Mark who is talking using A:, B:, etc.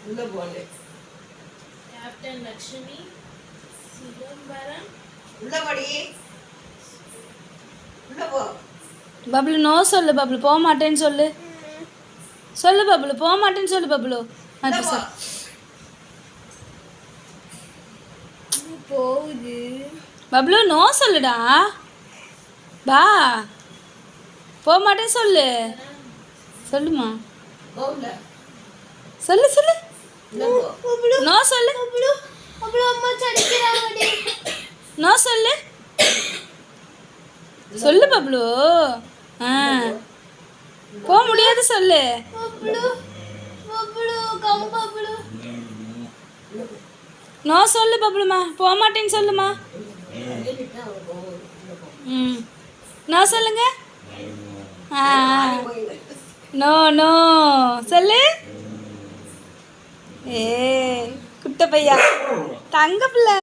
A: உள்ள போடு.
B: கேப்டன் லட்சுமி சிதம்பரம்
A: உள்ள போடி. உள்ள போ.
C: பப்ளு நோ சொல்லு பப்ளு, போக மாட்டேன்னு சொல்லு. சொல்லு பப்ளு, போக மாட்டேன்னு சொல்லு பப்ளு.
A: உள்ள போ.
B: போகுது.
C: பப்ளு நோ சொல்லுடா. பா போக மாட்டேன்னு சொல்லு. சொல்லுமா,
A: போ உள்ள.
C: சொல்லு சொல்லு.
A: உள்ள போ.
C: நோ சொல்லு.
B: அம்மா சடிக்கிறாங்கடி.
C: நோ சொல்லு. சொல்லு பப்ளு. ஆ போக முடியாது சொல்லு.
B: பப்ளு பப்ளு கம் பப்ளு.
C: நோ சொல்லு பப்ளுமா, போக மாட்டேன்னு சொல்லுமா.
A: சொல்லிட்டா அவ போகுது. உள்ள போ.
C: ம் நோ சொல்லுங்க. ஆ
A: ஆடி போயிடு.
C: நோ நோ சொல்லு. ஏ குட்ட பையா, தங்க பிள்ளை.